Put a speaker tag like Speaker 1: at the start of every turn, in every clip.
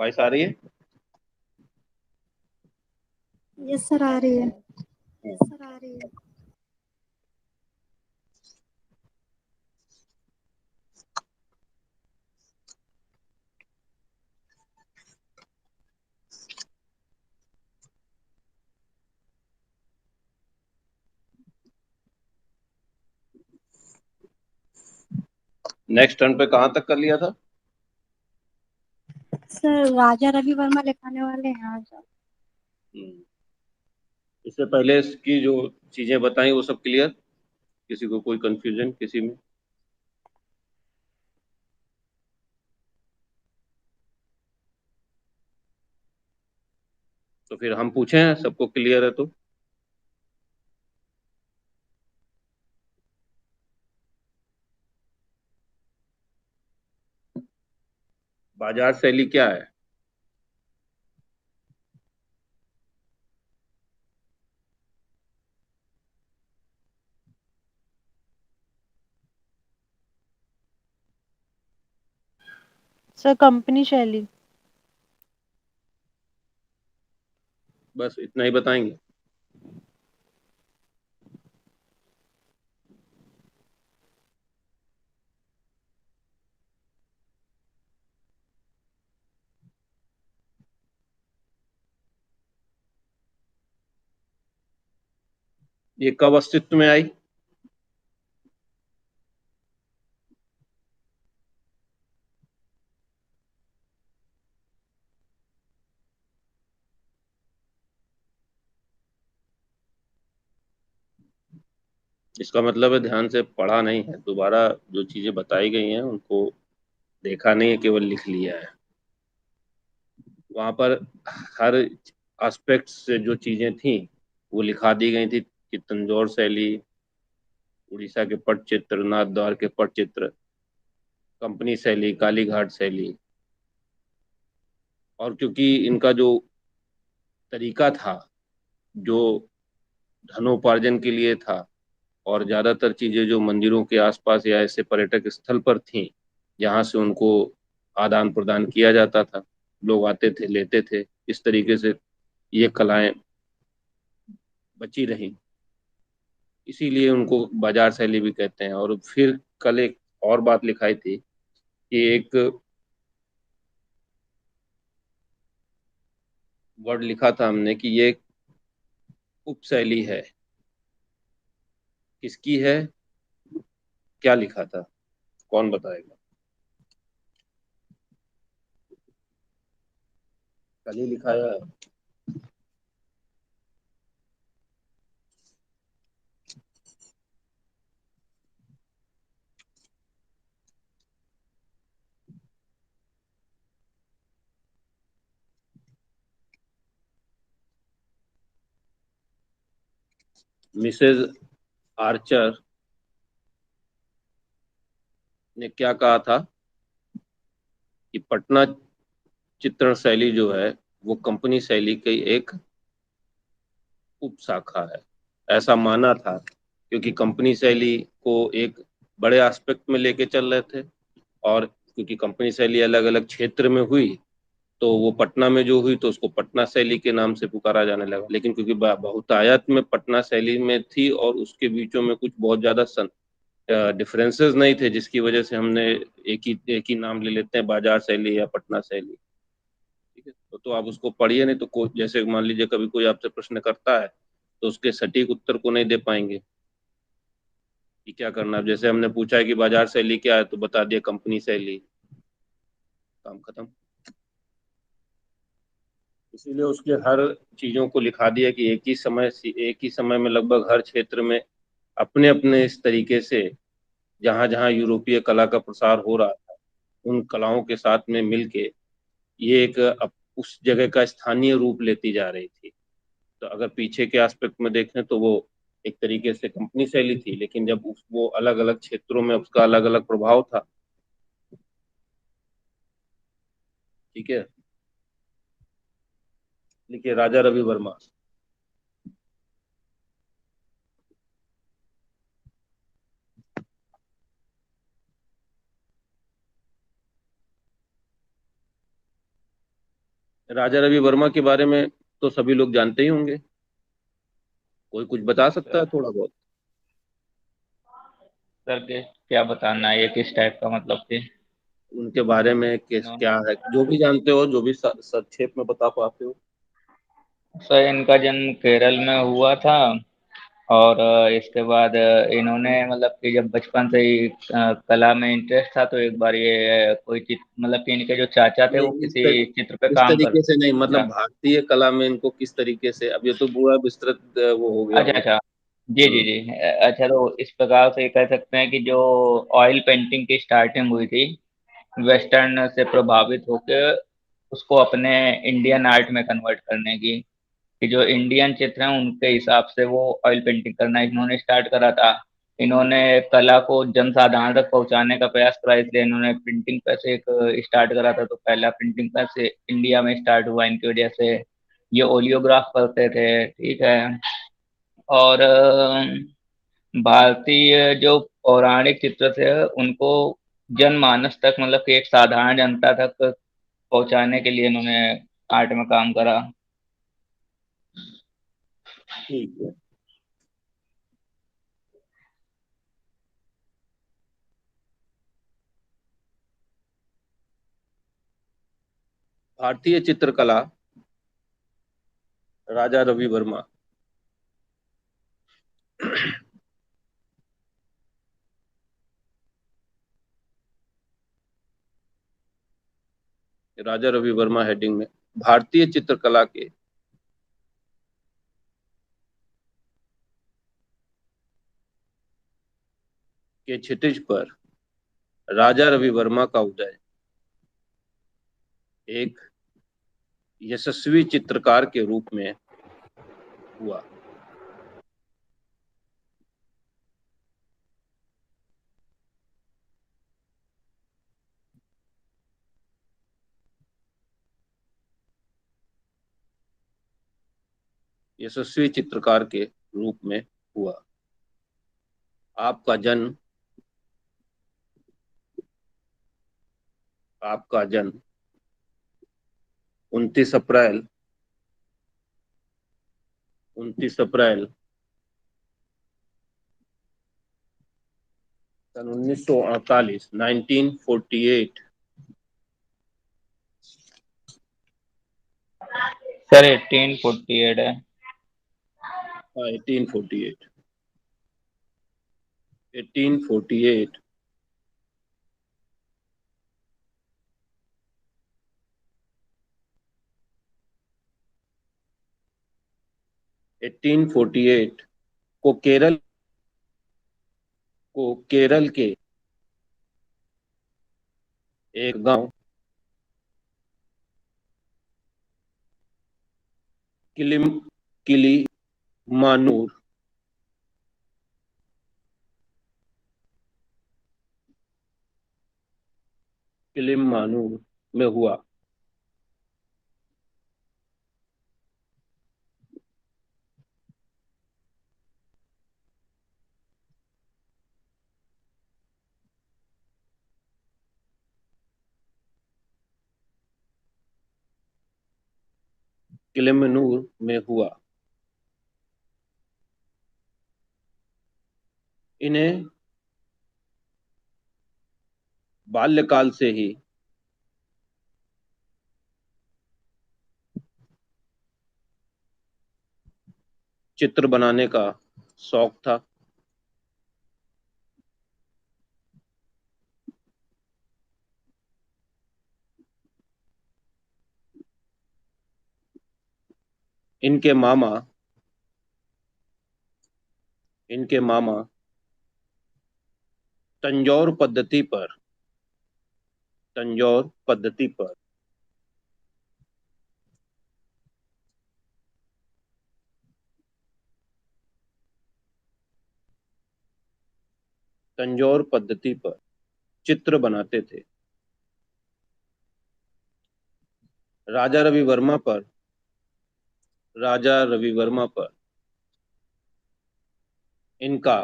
Speaker 1: Voice आ रही है।
Speaker 2: Yes sir, आ रही है।
Speaker 1: नेक्स्ट टर्न पे कहाँ तक कर लिया था?
Speaker 2: सर राजा रवि वर्मा लिखाने वाले हैं आज।
Speaker 1: हम्म, इससे पहले इसकी जो चीजें बताई वो सब क्लियर? किसी को कोई कंफ्यूजन किसी में? तो फिर हम पूछें, सबको क्लियर है तो? बाजार शैली क्या है?
Speaker 2: सर कंपनी शैली।
Speaker 1: बस इतना ही बताएंगे? ये कब अस्तित्व में आई? इसका मतलब है ध्यान से पढ़ा नहीं है, दोबारा जो चीजें बताई गई हैं उनको देखा नहीं है, केवल लिख लिया है। वहां पर हर एस्पेक्ट से जो चीजें थी वो लिखा दी गई थी कि तंजौर शैली, उड़ीसा के पटचित्र, नाथ द्वार के पटचित्र, कंपनी शैली, कालीघाट शैली। और क्योंकि इनका जो तरीका था, जो धनोपार्जन के लिए था, और ज्यादातर चीजें जो मंदिरों के आसपास या ऐसे पर्यटक स्थल पर थीं जहाँ से उनको आदान प्रदान किया जाता था, लोग आते थे लेते थे, इस तरीके से ये कलाएं बची रहीं। इसीलिए उनको बाजार शैली भी कहते हैं। और फिर कल एक और बात लिखाई थी कि एक वर्ड लिखा था हमने कि ये एक उपशैली है। किसकी है? क्या लिखा था? कौन बताएगा? कल ही लिखाया है। मिसेज आर्चर ने क्या कहा था कि पटना चित्रण शैली जो है वो कंपनी शैली की एक उप शाखा है। ऐसा माना था क्योंकि कंपनी शैली को एक बड़े एस्पेक्ट में लेके चल रहे थे, और क्योंकि कंपनी शैली अलग अलग क्षेत्र में हुई तो वो पटना में जो हुई तो उसको पटना शैली के नाम से पुकारा जाने लगा। लेकिन क्योंकि बहुतायत में पटना शैली में थी और उसके बीचों में कुछ बहुत ज्यादा डिफरेंसेस नहीं थे, जिसकी वजह से हमने एक ही नाम ले लेते हैं, बाजार शैली या पटना शैली। ठीक है, तो आप उसको पढ़िए, नहीं तो जैसे मान लीजिए कभी कोई आपसे प्रश्न करता है तो उसके सटीक उत्तर को नहीं दे पाएंगे कि क्या करना। अब जैसे हमने पूछा है कि बाजार शैली क्या है तो बता दिया कंपनी शैली, काम खत्म। इसीलिए उसके हर चीजों को लिखा दिया कि एक ही समय में लगभग हर क्षेत्र में अपने अपने इस तरीके से जहां जहां यूरोपीय कला का प्रसार हो रहा था उन कलाओं के साथ में मिलके ये एक उस जगह का स्थानीय रूप लेती जा रही थी। तो अगर पीछे के एस्पेक्ट में देखें तो वो एक तरीके से कंपनी शैली थी, लेकिन जब वो अलग अलग क्षेत्रों में उसका अलग अलग प्रभाव था। ठीक है, लिखिए राजा रवि वर्मा। राजा रवि वर्मा के बारे में तो सभी लोग जानते ही होंगे, कोई कुछ बता सकता है
Speaker 3: सर
Speaker 1: थोड़ा बहुत?
Speaker 3: सर क्या बताना है, ये किस टाइप का मतलब कि
Speaker 1: उनके बारे में
Speaker 3: इन्होंने।
Speaker 1: क्या है, जो भी जानते हो, जो भी संक्षेप में बता पाते हो।
Speaker 3: सर इनका जन्म केरल में हुआ था। और इसके बाद इन्होंने मतलब कि जब बचपन से ही कला में इंटरेस्ट था, तो एक बार ये कोई चित्र मतलब कि इनके जो चाचा थे वो
Speaker 1: नहीं,
Speaker 3: किसी चित्र पे
Speaker 1: इस
Speaker 3: काम कर।
Speaker 1: तरीके से नहीं, मतलब
Speaker 3: अच्छा
Speaker 1: भारतीय कला में इनको किस तरीके से, अब ये तो पूरा विस्तृत वो हो गया
Speaker 3: अच्छा
Speaker 1: होगा।
Speaker 3: अच्छा। जी जी
Speaker 1: हम्म।
Speaker 3: जी। अच्छा, तो इस प्रकार से कह सकते हैं कि जो ऑयल पेंटिंग की स्टार्टिंग हुई थी वेस्टर्न से प्रभावित होकर, उसको अपने इंडियन आर्ट में कन्वर्ट करने की, कि जो इंडियन चित्र हैं उनके हिसाब से वो ऑयल पेंटिंग करना इन्होंने स्टार्ट करा था। इन्होंने कला को जनसाधारण तक पहुंचाने का प्रयास करा, इसलिए इन्होंने प्रिंटिंग प्रेस एक स्टार्ट करा था। तो पहला प्रिंटिंग प्रेस इंडिया में स्टार्ट हुआ इनकी वजह से। ये ओलियोग्राफ करते थे, ठीक है। और भारतीय जो पौराणिक चित्र थे उनको जनमानस तक मतलब कि एक साधारण जनता तक पहुंचाने के लिए इन्होंने आर्ट में काम करा।
Speaker 1: ठीक है। भारतीय चित्रकला, राजा रवि वर्मा। राजा रवि वर्मा हेडिंग में भारतीय चित्रकला के क्षितिज पर राजा रवि वर्मा का उदय एक यशस्वी चित्रकार के रूप में हुआ। यशस्वी चित्रकार के रूप में हुआ। आपका जन्म आपका जन्म 29 अप्रैल 1948, 1948।
Speaker 3: सर 1848 है।
Speaker 1: हाँ, 1848। 1848। 1848 को केरल के एक गांव किलिम किली मानूर किलिम मानूर में हुआ। किलिमनूर में हुआ। इन्हें बाल्यकाल से ही चित्र बनाने का शौक था। इनके मामा इनके मामा तंजौर पद्धति पर तंजौर पद्धति पर तंजौर पद्धति पर चित्र बनाते थे। राजा रवि वर्मा पर राजा रवि वर्मा पर इनका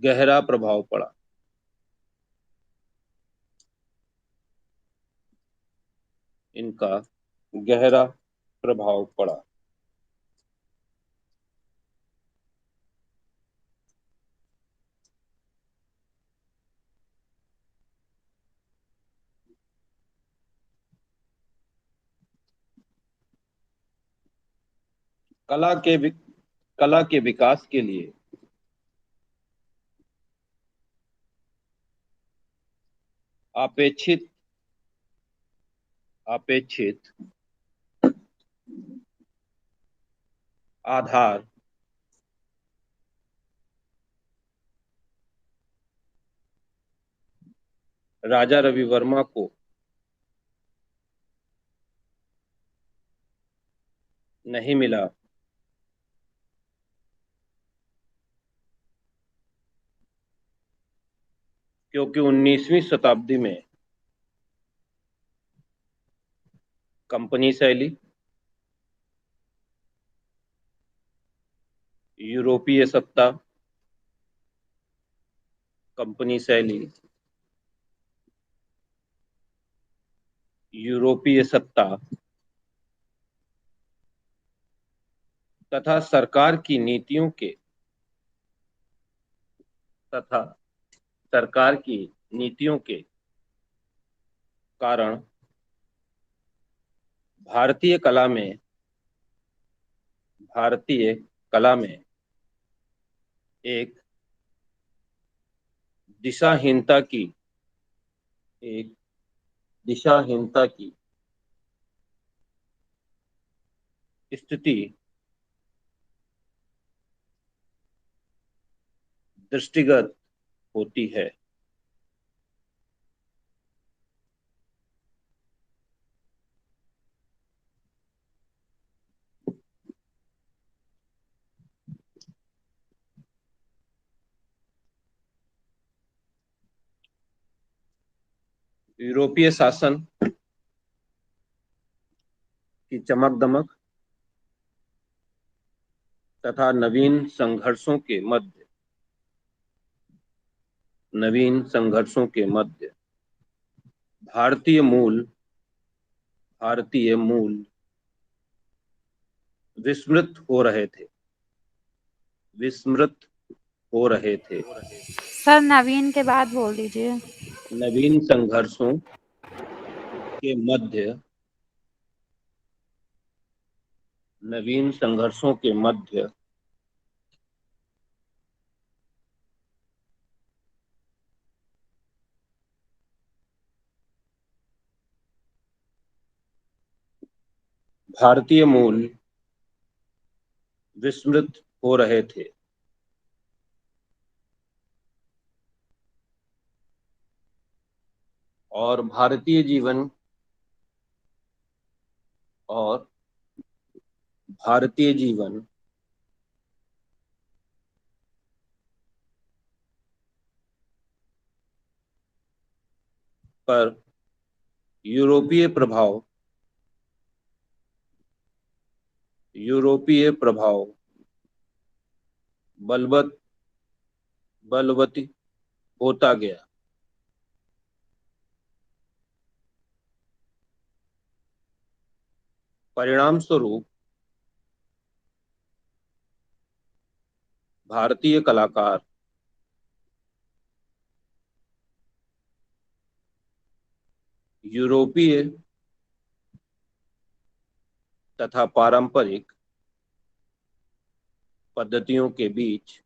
Speaker 1: गहरा प्रभाव पड़ा। इनका गहरा प्रभाव पड़ा। कला के विकास के लिए अपेक्षित आधार राजा रवि वर्मा को नहीं मिला, क्योंकि 19वीं शताब्दी में कंपनी शैली, यूरोपीय सत्ता, कंपनी शैली, यूरोपीय सत्ता तथा सरकार की नीतियों के कारण भारतीय कला में एक दिशाहीनता की स्थिति दृष्टिगत होती है। यूरोपीय शासन की चमक दमक तथा नवीन संघर्षों के मध्य भारतीय मूल विस्मृत हो रहे थे।
Speaker 2: सर नवीन के बाद बोल दीजिए।
Speaker 1: नवीन संघर्षों के मध्य भारतीय मूल विस्मृत हो रहे थे और भारतीय जीवन पर यूरोपीय प्रभाव बलवती होता गया। परिणाम स्वरूप भारतीय कलाकार यूरोपीय तथा पारंपरिक पद्धतियों के बीच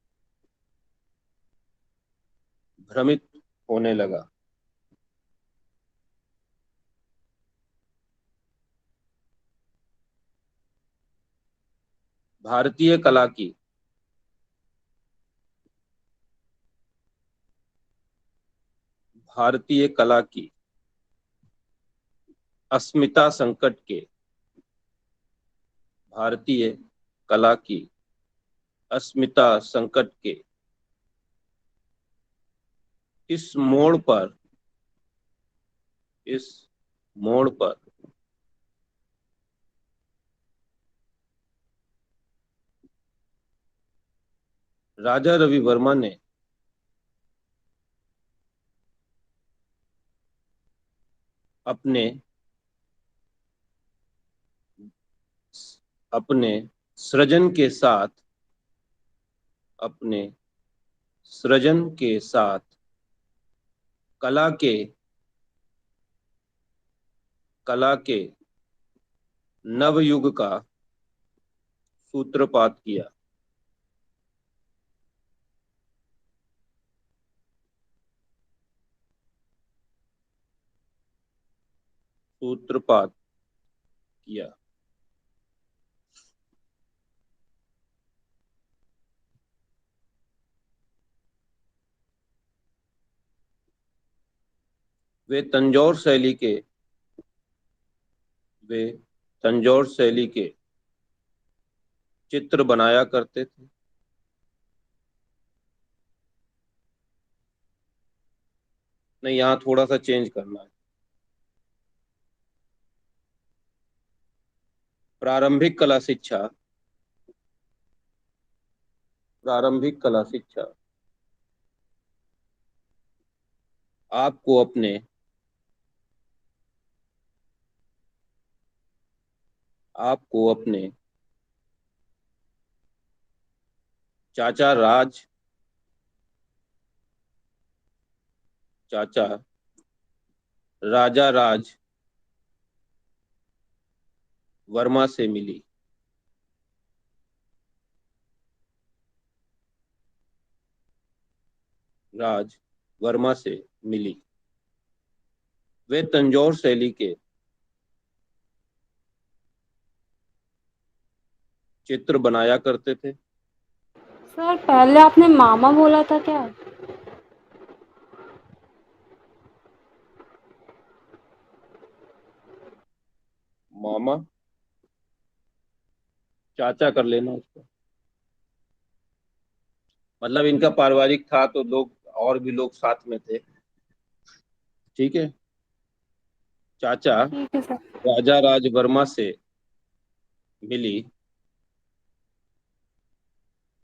Speaker 1: भ्रमित होने लगा। भारतीय कला की अस्मिता संकट के इस मोड़ पर राजा रवि वर्मा ने अपने अपने सृजन के साथ अपने सृजन के साथ कला के नवयुग का सूत्रपात किया। सूत्रपात किया। वे तंजौर शैली के चित्र बनाया करते थे। नहीं, यहाँ थोड़ा सा चेंज करना है। प्रारंभिक कला शिक्षा आपको अपने चाचा राजा राज वर्मा से मिली। राज वर्मा से मिली। वे तंजौर शैली के चित्र बनाया करते थे।
Speaker 2: सर पहले आपने मामा बोला था क्या?
Speaker 1: मामा, चाचा कर लेना उसको। मतलब इनका पारिवारिक था तो लोग और भी लोग साथ में थे। ठीक है। चाचा
Speaker 2: ठीक है सर।
Speaker 1: राजा राज वर्मा से मिली।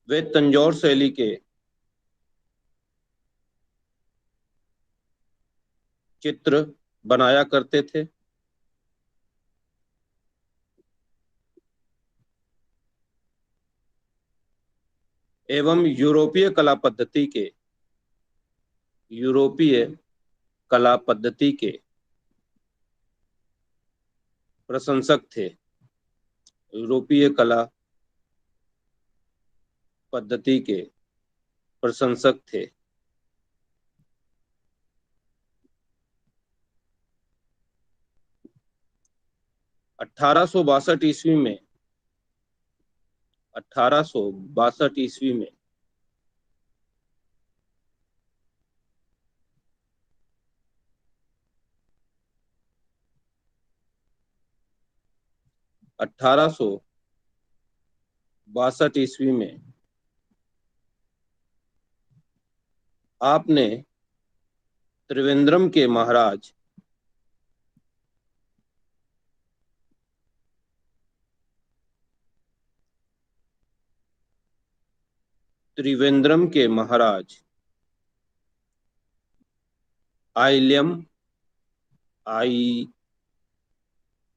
Speaker 1: वे तंजौर शैली के चित्र बनाया करते थे। एवं यूरोपीय कला पद्धति के प्रशंसक थे। यूरोपीय कला पद्धति के प्रशंसक थे। अठारह सौ बासठ ईस्वी में 1862 में आपने त्रिवेंद्रम के महाराज आइल्यम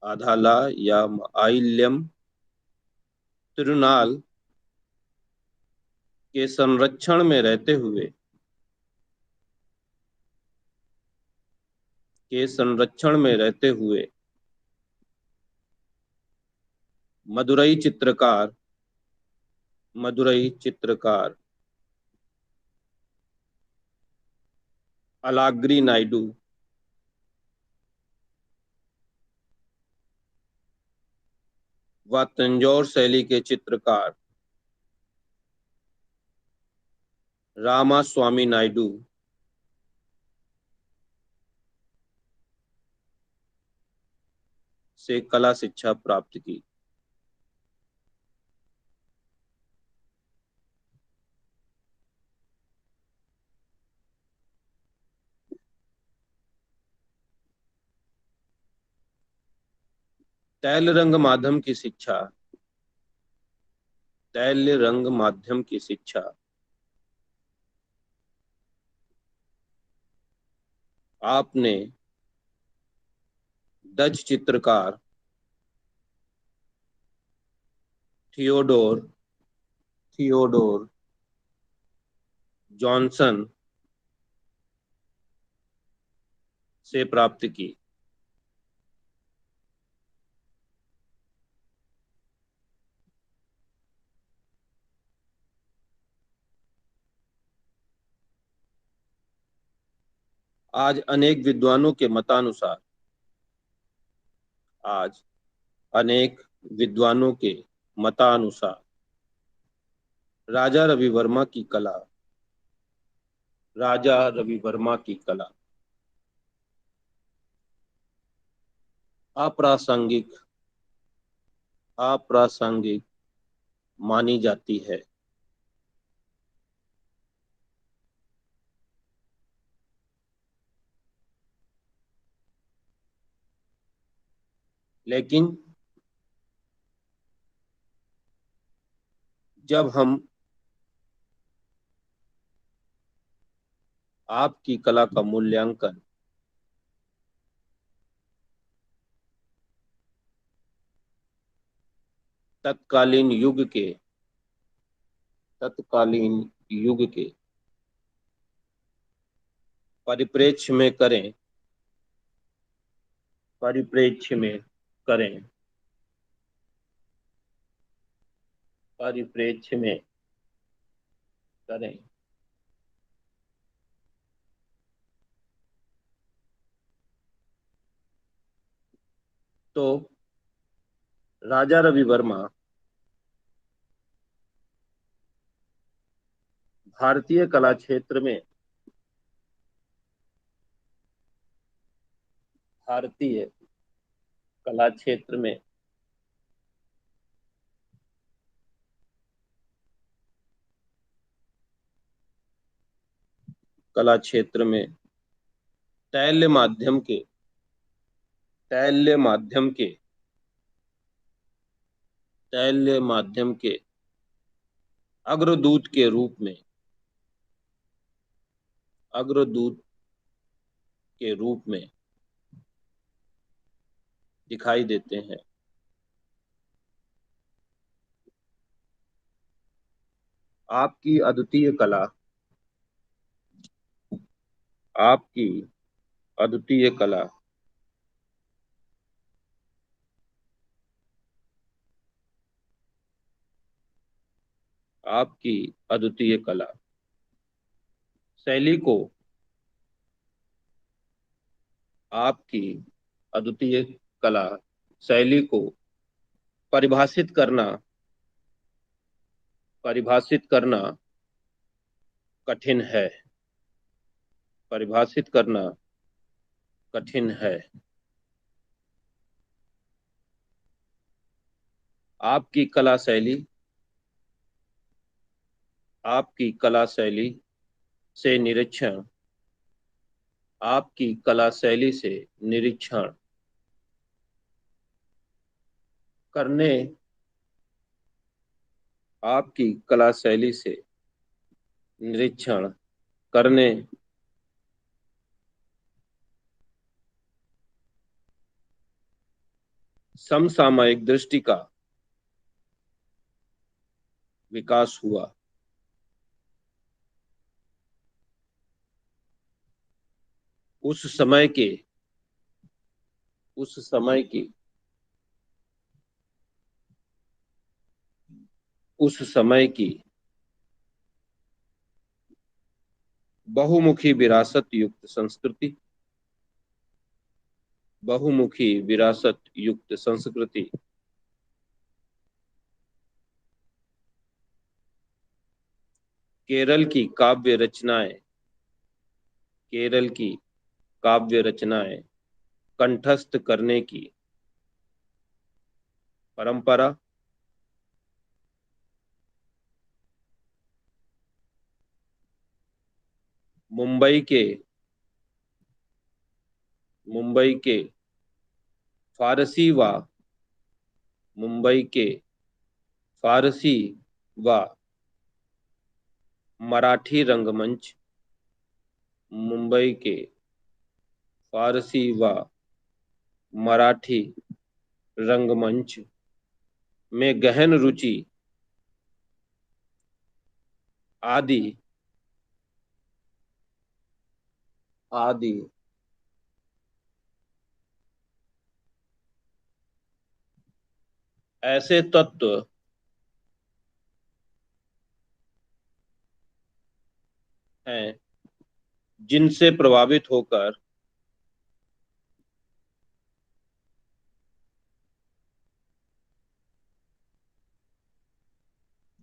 Speaker 1: आधाला या आइल्यम तिरुनाल के संरक्षण में रहते हुए मदुरई चित्रकार अलाग्री नायडू व तंजौर शैली के चित्रकार रामास्वामी नायडू से कला शिक्षा प्राप्त की। तैल रंग माध्यम की शिक्षा आपने डच चित्रकार थियोडोर जॉनसन से प्राप्त की। आज अनेक विद्वानों के मतानुसार आज अनेक विद्वानों के मतानुसार राजा रवि वर्मा की कला अप्रासंगिक अप्रासंगिक मानी जाती है। लेकिन जब हम आपकी कला का मूल्यांकन तत्कालीन युग के परिप्रेक्ष्य में करें परिप्रेक्ष्य में करें परिप्रेक्ष्य में करें तो राजा रवि वर्मा भारतीय कला क्षेत्र में भारतीय कला क्षेत्र में कला क्षेत्र में तैल्य माध्यम के तैल्य माध्यम के तैल्य माध्यम के अग्रदूत के रूप में अग्रदूत के रूप में दिखाई देते हैं। आपकी अद्वितीय कला आपकी अद्वितीय कला आपकी अद्वितीय कला शैली को आपकी अद्वितीय कला शैली को परिभाषित करना कठिन है परिभाषित करना कठिन है। आपकी कला शैली से निरीक्षण आपकी कला शैली से निरीक्षण करने आपकी कला शैली से निरीक्षण करने समसामयिक दृष्टि का विकास हुआ। उस समय की बहुमुखी विरासत युक्त संस्कृति केरल की काव्य रचनाएं कंठस्थ करने की परंपरा मुंबई के फारसी व मराठी रंगमंच मुंबई के फारसी व मराठी रंगमंच में गहन रुचि आदि आदि ऐसे तत्व हैं जिनसे प्रभावित होकर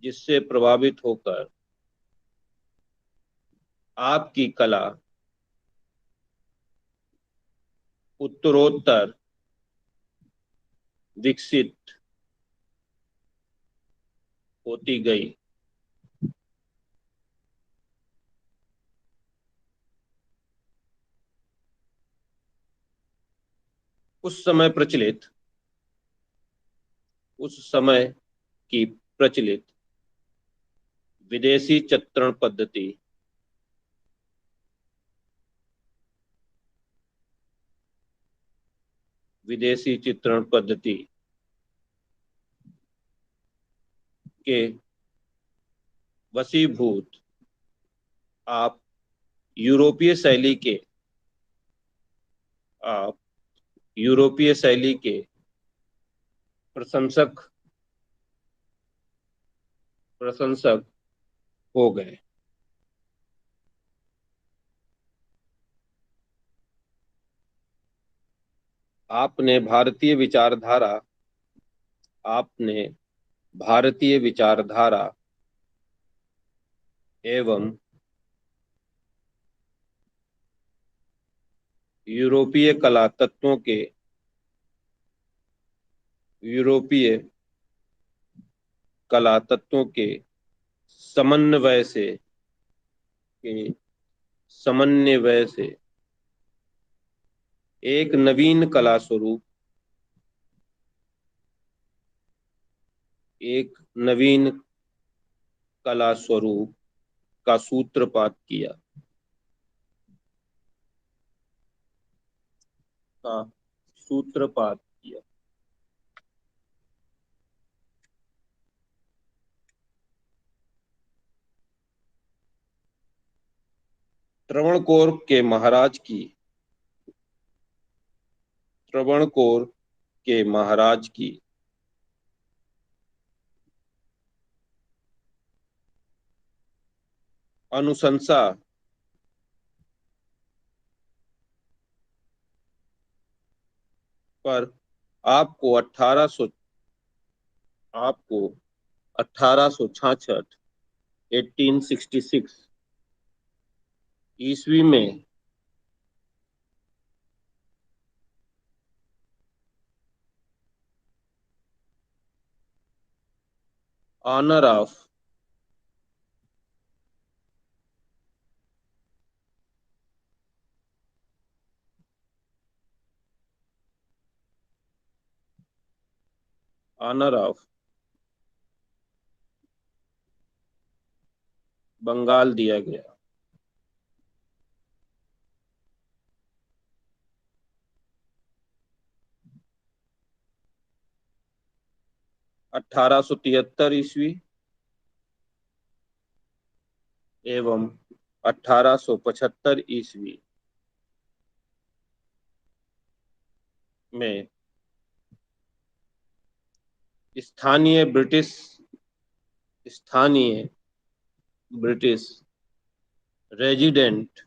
Speaker 1: जिससे प्रभावित होकर आपकी कला उत्तरोत्तर विकसित होती गई। उस समय की प्रचलित विदेशी चित्रण पद्धति के वशीभूत आप यूरोपीय शैली के प्रशंसक हो गए। आपने भारतीय विचारधारा एवं यूरोपीय कला तत्वों के समन्वय से एक नवीन कला स्वरूप का सूत्रपात किया। त्रावणकोर के महाराज की अनुशंसा पर आपको 1866 ईस्वी में ऑनर ऑफ बंगाल दिया गया। 1873 ईस्वी एवं 1875 ईस्वी में स्थानीय ब्रिटिश रेजिडेंट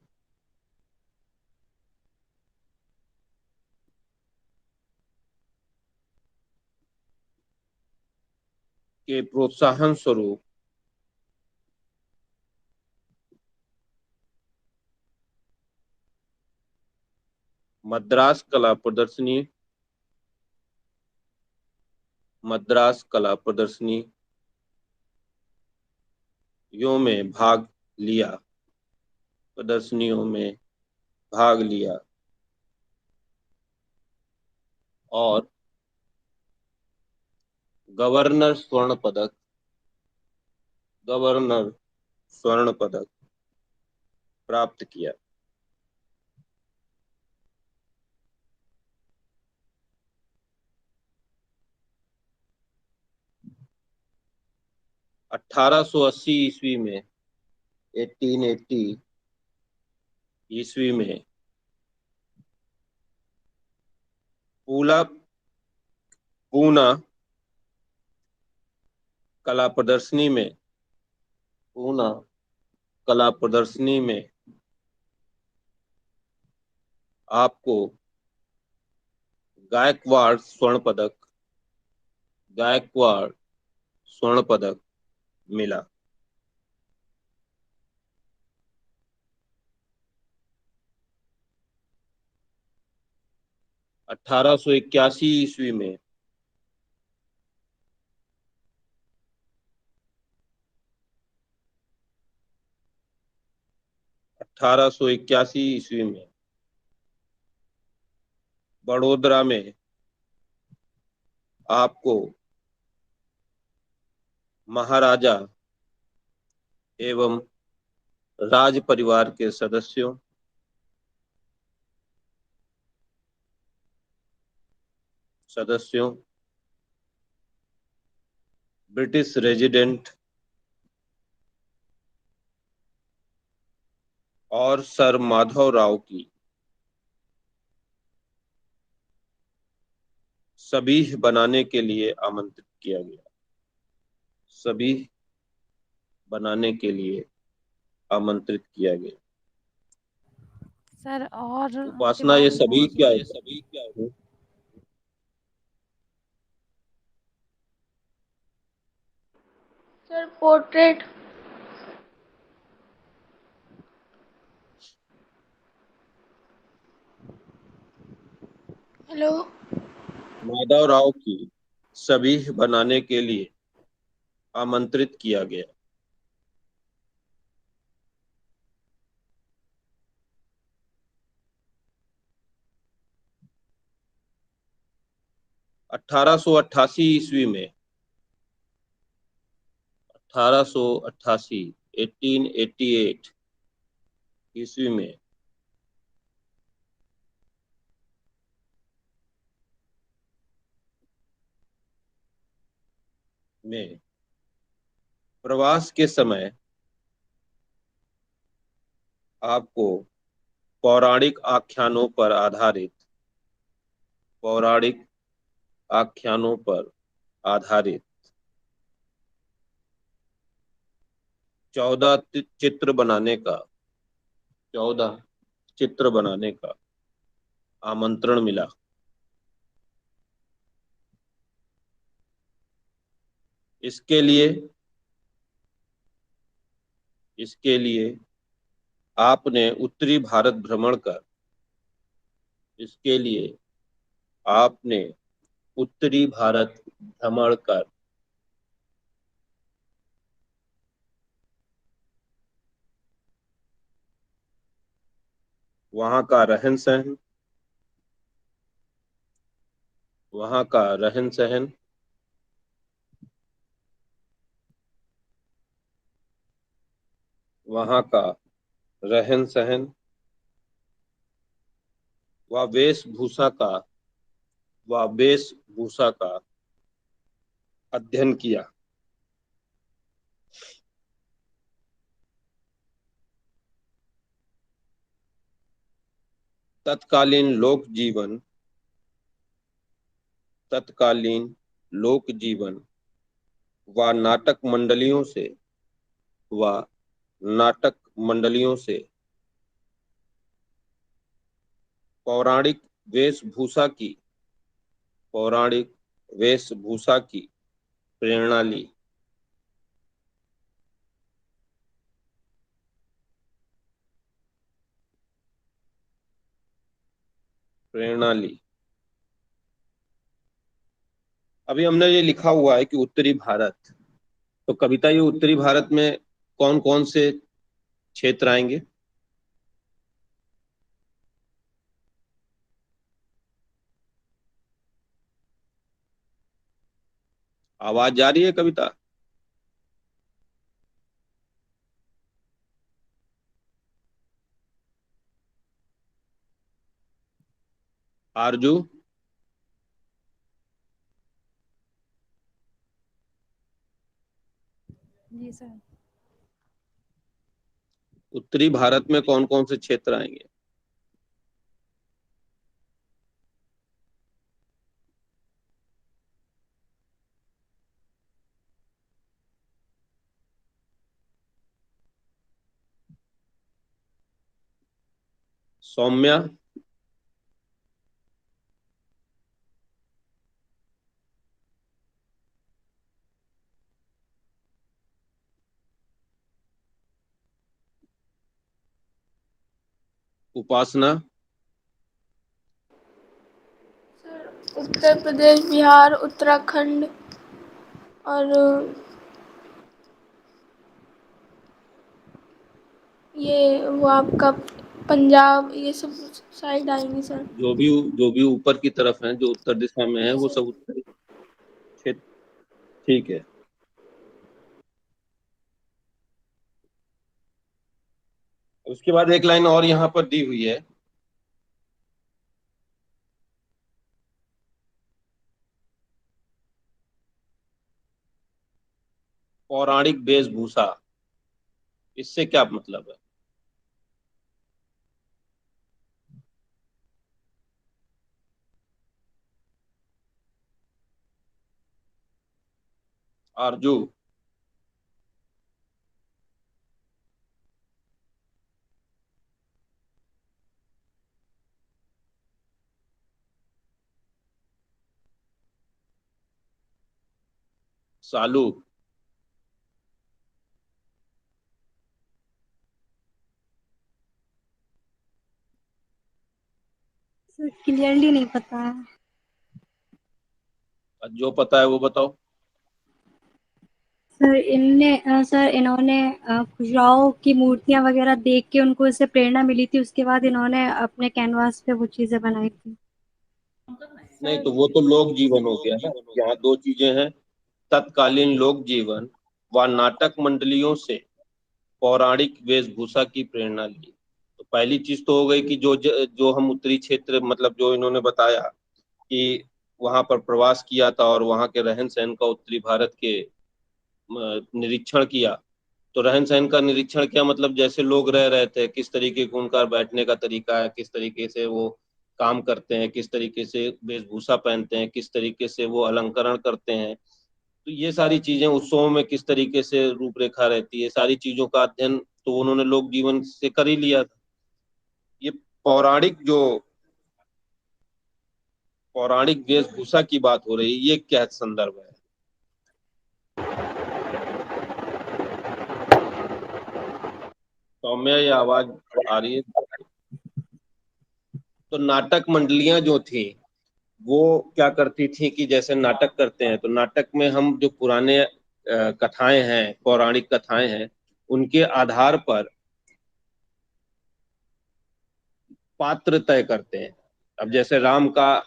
Speaker 1: के प्रोत्साहन स्वरूप मद्रास कला प्रदर्शनी में भाग लिया और गवर्नर स्वर्ण पदक प्राप्त किया। 1880 ईस्वी में 1880 ईस्वी में पूना पूना कला प्रदर्शनी में पूना कला प्रदर्शनी में आपको गायकवाड़ स्वर्ण पदक मिला। 1881 ईस्वी में 1881 ईस्वी में बड़ोदरा में आपको महाराजा एवं राज परिवार के सदस्यों ब्रिटिश रेजिडेंट और सर माधव राव की सबीह बनाने के लिए आमंत्रित किया गया। सबीह बनाने के लिए आमंत्रित किया गया।
Speaker 2: सर और आपके
Speaker 1: उपासना, ये
Speaker 2: बारे में
Speaker 1: सभी क्या है?
Speaker 4: Sir portrait. Hello.
Speaker 1: Madhav Rao की सबीह बनाने के लिए आमंत्रित किया गया। अठारह सौ अट्ठासी ईस्वी में 1888 1888 ईस्वी में प्रवास के समय आपको पौराणिक आख्यानों पर आधारित 14 चित्र बनाने का आमंत्रण मिला। इसके लिए आपने उत्तरी भारत भ्रमण कर वहाँ का रहन सहन वहाँ का रहन सहन व वेशभूषा का अध्ययन किया। तत्कालीन लोक जीवन व नाटक मंडलियों से पौराणिक वेशभूषा की प्रेरणा ली। अभी हमने ये लिखा हुआ है कि उत्तरी भारत, तो कविता, ये उत्तरी भारत में कौन कौन से क्षेत्र आएंगे? आवाज जा रही है कविता? आरजू?
Speaker 2: जी सर।
Speaker 1: उत्तरी भारत में कौन कौन से क्षेत्र आएंगे? सौम्या? उपासना?
Speaker 4: सर उत्तर प्रदेश, बिहार, उत्तराखंड और ये वो आपका पंजाब, ये सब साइड आएंगे सर।
Speaker 1: जो भी ऊपर की तरफ है, जो उत्तर दिशा में है,
Speaker 4: जी
Speaker 1: वो
Speaker 4: सर।
Speaker 1: सब उत्तरी क्षेत्र। ठीक है। उसके बाद एक लाइन और यहाँ पर दी हुई है, पौराणिक वेशभूषा। इससे क्या मतलब है? आरजू? सालू?
Speaker 2: सर क्लियरली नहीं पता है।
Speaker 1: जो पता है वो बताओ।
Speaker 2: सर इन्होंने खजुराहो की मूर्तियां वगैरह देख के उनको इससे प्रेरणा मिली थी, उसके बाद इन्होंने अपने कैनवास पे वो चीजें बनाई थी।
Speaker 1: नहीं,
Speaker 2: सर
Speaker 1: तो वो तो लोक जीवन हो गया ना। यहाँ दो चीजें हैं, तत्कालीन लोक जीवन व नाटक मंडलियों से पौराणिक वेशभूषा की प्रेरणा ली। तो पहली चीज तो हो गई कि जो हम उत्तरी क्षेत्र, मतलब जो इन्होंने बताया कि वहां पर प्रवास किया था और वहां के रहन सहन का उत्तरी भारत के निरीक्षण किया। तो रहन सहन का निरीक्षण क्या मतलब, जैसे लोग रह रहे थे, किस तरीके का उनका बैठने का तरीका है, किस तरीके से वो काम करते हैं, किस तरीके से वेशभूषा पहनते हैं, किस तरीके से वो अलंकरण करते हैं। तो ये सारी चीजें, उत्सवों में किस तरीके से रूपरेखा रहती है, सारी चीजों का अध्ययन तो उन्होंने लोक जीवन से कर ही लिया था। ये पौराणिक जो पौराणिक वेशभूषा की बात हो रही है, ये क्या संदर्भ है? सौम्या, ये आवाज आ रही है? तो नाटक मंडलियां जो थी, वो क्या करती थी कि जैसे नाटक करते हैं, तो नाटक में हम जो पुराने कथाएं हैं, पौराणिक कथाएं हैं, उनके आधार पर पात्र तय करते हैं। अब जैसे राम का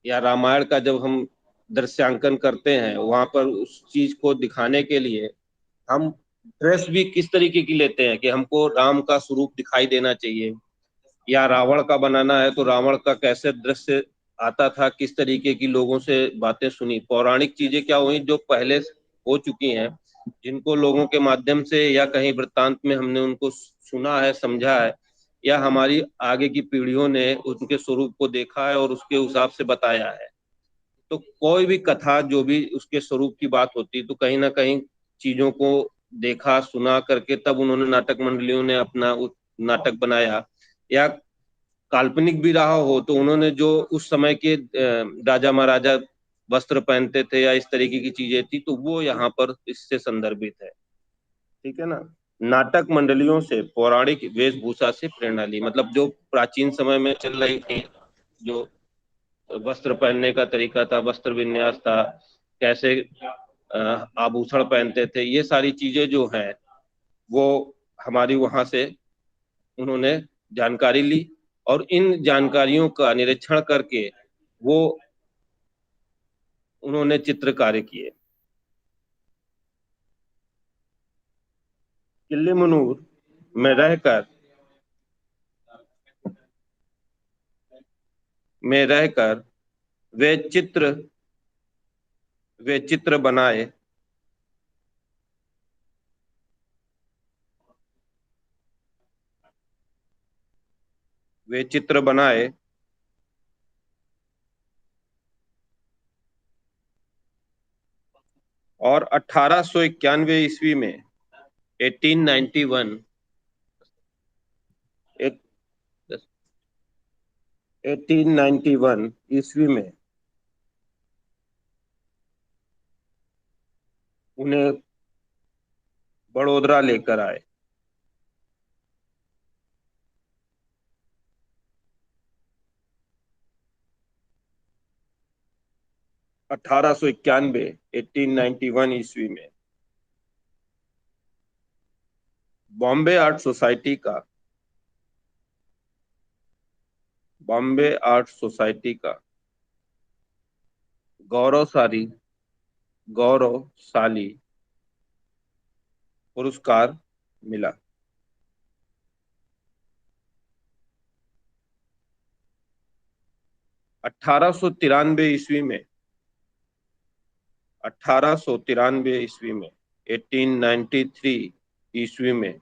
Speaker 1: या रामायण का जब हम दृश्यांकन करते हैं, वहां पर उस चीज को दिखाने के लिए हम ड्रेस भी किस तरीके की लेते हैं कि हमको राम का स्वरूप दिखाई देना चाहिए, या रावण का बनाना है तो रावण का कैसे दृश्य आता था, किस तरीके की लोगों से बातें सुनी। पौराणिक चीजें क्या हुई जो पहले हो चुकी हैं, जिनको लोगों के माध्यम से या कहीं वृत्तांत में हमने उनको सुना है, समझा है, या हमारी आगे की पीढ़ियों ने उनके स्वरूप को देखा है और उसके हिसाब से बताया है। तो कोई भी कथा जो भी उसके स्वरूप की बात होती, तो कहीं ना कहीं चीजों को देखा सुना करके तब उन्होंने नाटक मंडलियों ने अपना नाटक बनाया। या काल्पनिक भी रहा हो तो उन्होंने जो उस समय के राजा महाराजा वस्त्र पहनते थे या इस तरीके की चीजें थी, तो वो यहाँ पर इससे संदर्भित है। ठीक है ना। नाटक मंडलियों से पौराणिक वेशभूषा से प्रेरणा ली, मतलब जो प्राचीन समय में चल रही थी, जो वस्त्र पहनने का तरीका था, वस्त्र विन्यास था, कैसे आभूषण पहनते थे, ये सारी चीजें जो हैं वो हमारी वहां से उन्होंने जानकारी ली, और इन जानकारियों का निरीक्षण करके वो उन्होंने चित्र कार्य किए। किले मनूर में रहकर में रहकर वे चित्र वे चित्र बनाए वे चित्र बनाए और 1891 ईस्वी में 1891 1891 ईस्वी में उन्हें बड़ोदरा लेकर आए। अठारह सौ 1891 ईस्वी में बॉम्बे आर्ट सोसाइटी का गौरवशाली पुरस्कार मिला। 1893 ईस्वी में 1893 ईस्वी में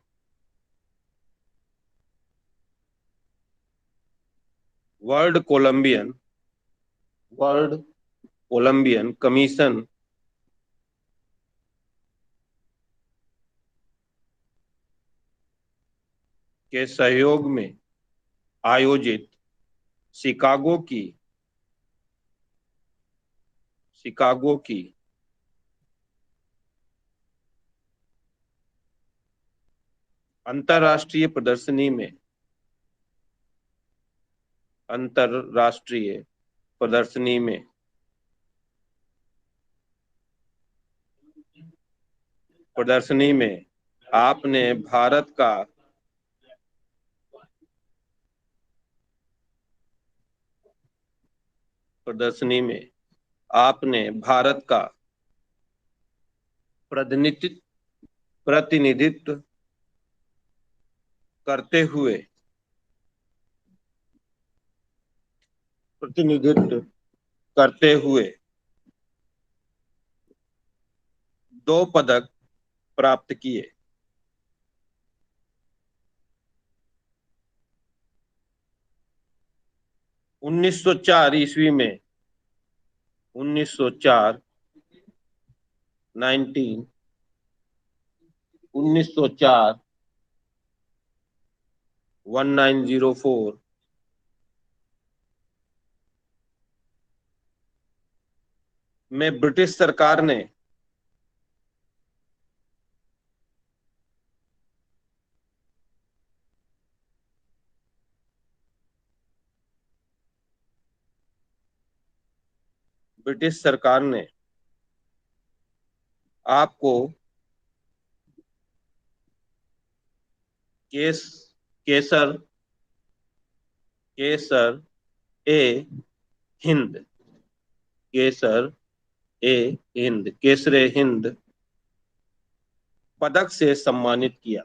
Speaker 1: वर्ल्ड कोलंबियन कमीशन के सहयोग में आयोजित शिकागो की अंतरराष्ट्रीय प्रदर्शनी में आपने भारत का प्रतिनिधित्व करते हुए 2 पदक प्राप्त किए। 1904 ईस्वी में 1904 1904 में ब्रिटिश सरकार ने आपको केसर ए हिंद केसरे हिंद पदक से सम्मानित किया।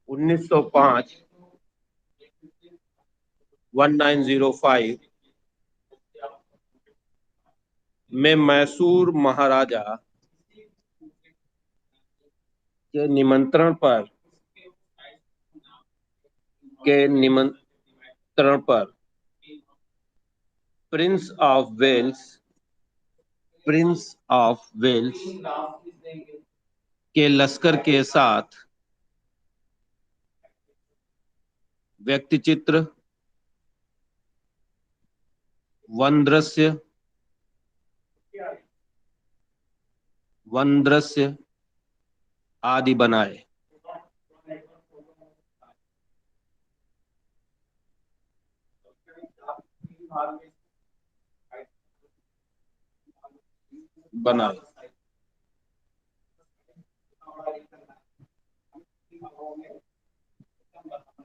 Speaker 1: 1905 1905 में मैसूर महाराजा के निमंत्रण पर प्रिंस ऑफ वेल्स के लश्कर के साथ व्यक्तिचित्र, वन दृश्य आदि बनाए।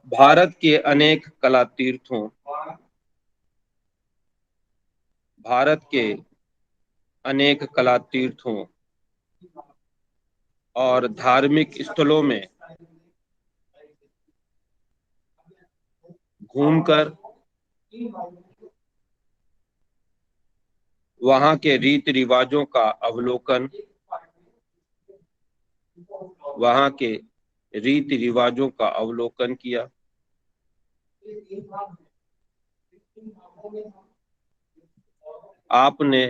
Speaker 1: भारत के अनेक कला तीर्थों और धार्मिक स्थलों में घूमकर वहां के रीति रिवाजों का अवलोकन, वहां के रीति रिवाजों का अवलोकन किया। आपने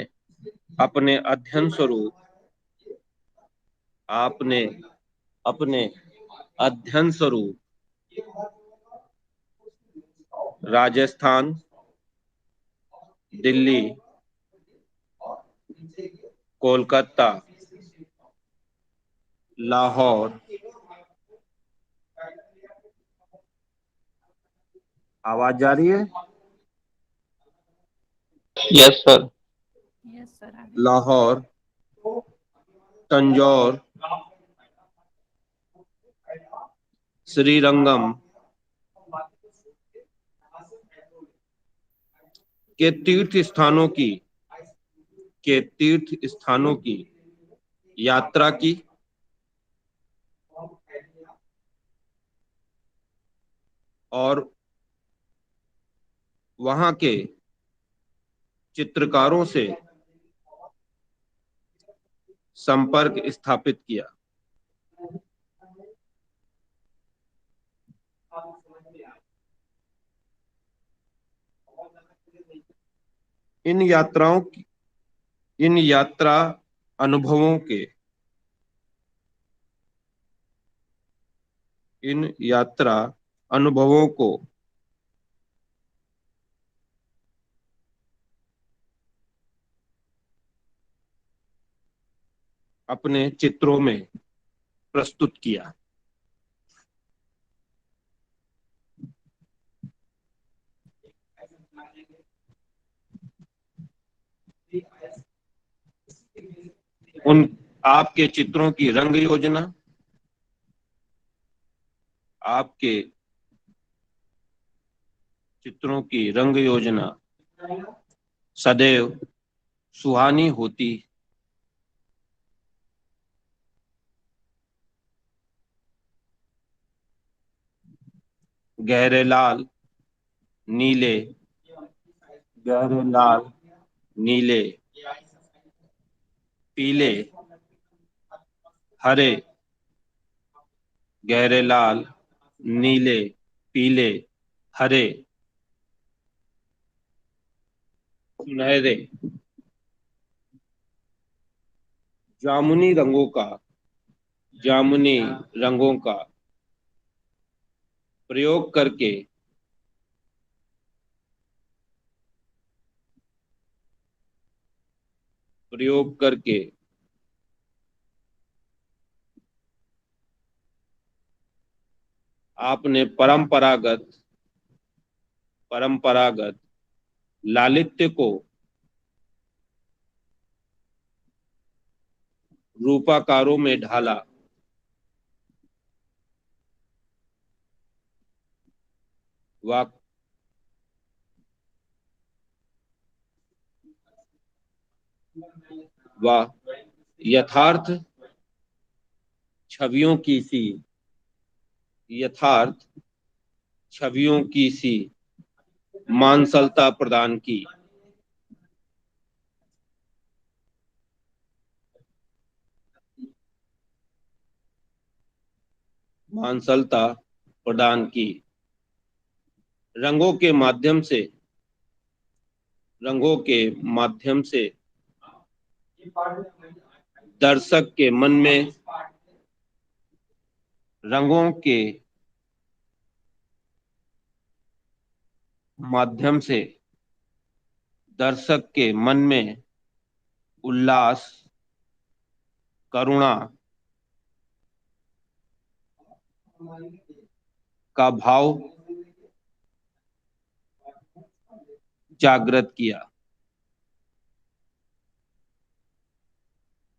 Speaker 1: अपने अध्ययन स्वरूप, आपने अपने अध्ययन स्वरूप राजस्थान, दिल्ली, कोलकाता, लाहौर, आवाज जा रही है?
Speaker 3: Yes sir.
Speaker 2: Yes sir.
Speaker 1: Lahore, Tanjore, Srirangam के तीर्थ स्थानों की यात्रा की और वहां के चित्रकारों से संपर्क स्थापित किया। इन यात्रा अनुभवों के इन यात्रा अनुभवों को अपने चित्रों में प्रस्तुत किया। उन आपके चित्रों की रंग योजना, आपके चित्रों की रंग योजना सदैव सुहानी होती, गहरे लाल, नीले, गहरे लाल, नीले, पीले, हरे, गहरे लाल, नीले, पीले, हरे, सुनहरे, जामुनी रंगों का प्रयोग करके आपने परंपरागत लालित्य को रूपाकारों में ढाला। वाह, यथार्थ छवियों की सी मांसलता प्रदान की। मांसलता प्रदान की। रंगों के माध्यम से दर्शक के मन में रंगों के माध्यम से दर्शक के मन में उल्लास, करुणा का भाव जागृत किया।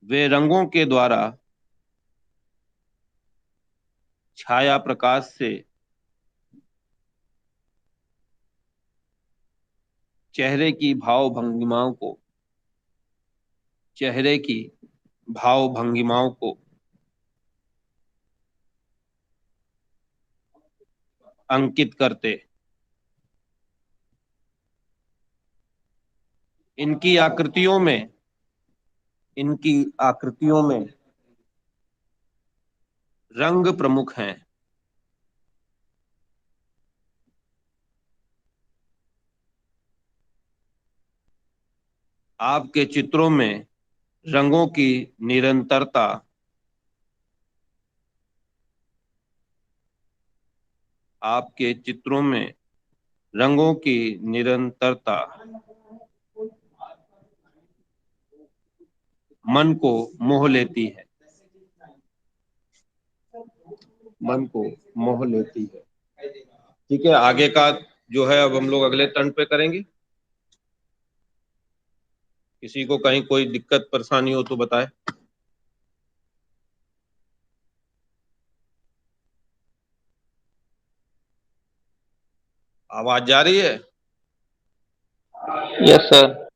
Speaker 1: वे रंगों के द्वारा छाया प्रकाश से चेहरे की भाव भंगिमाओं को अंकित करते। इनकी आकृतियों में रंग प्रमुख हैं। आपके चित्रों में रंगों की निरंतरता आपके चित्रों में रंगों की निरंतरता मन को मोह लेती है। मन को मोह लेती है। ठीक है, आगे का जो है अब हम लोग अगले टर्न पे करेंगे। किसी को कहीं कोई दिक्कत परेशानी हो तो बताए। आवाज जा रही है?
Speaker 3: Yes sir.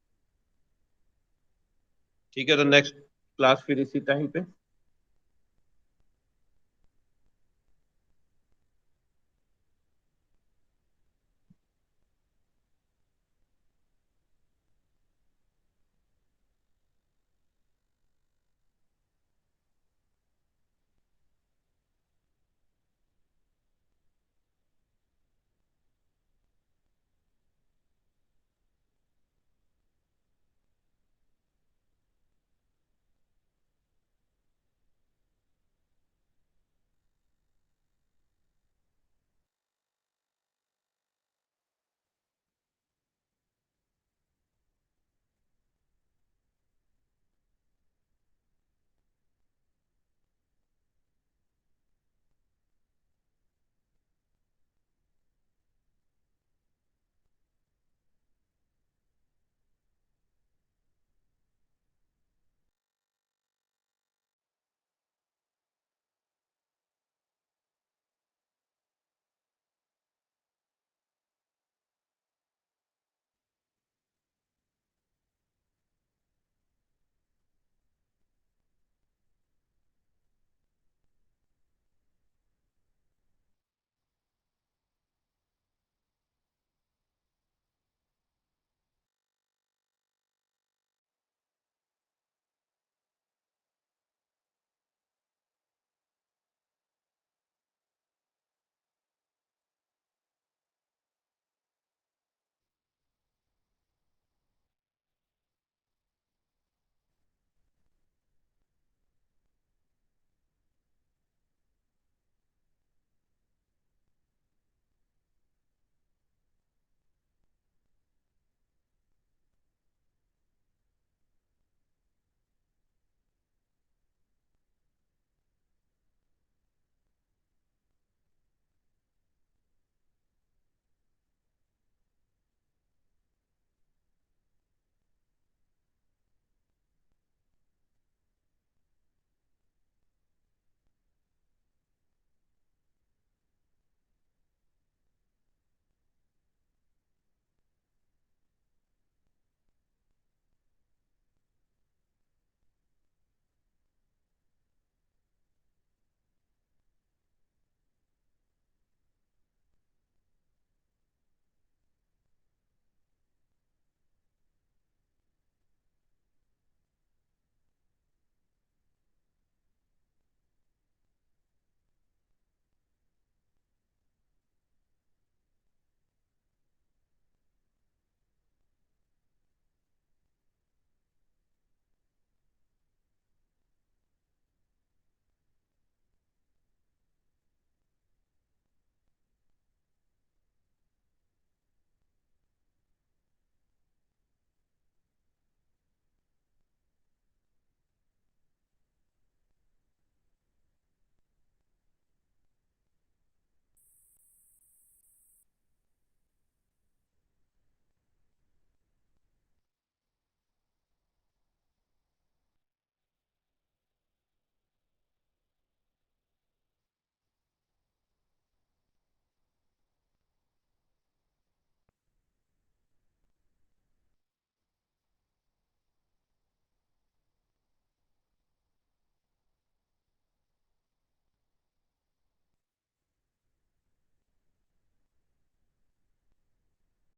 Speaker 1: ठीक है, तो नेक्स्ट क्लास फिर इसी टाइम पे।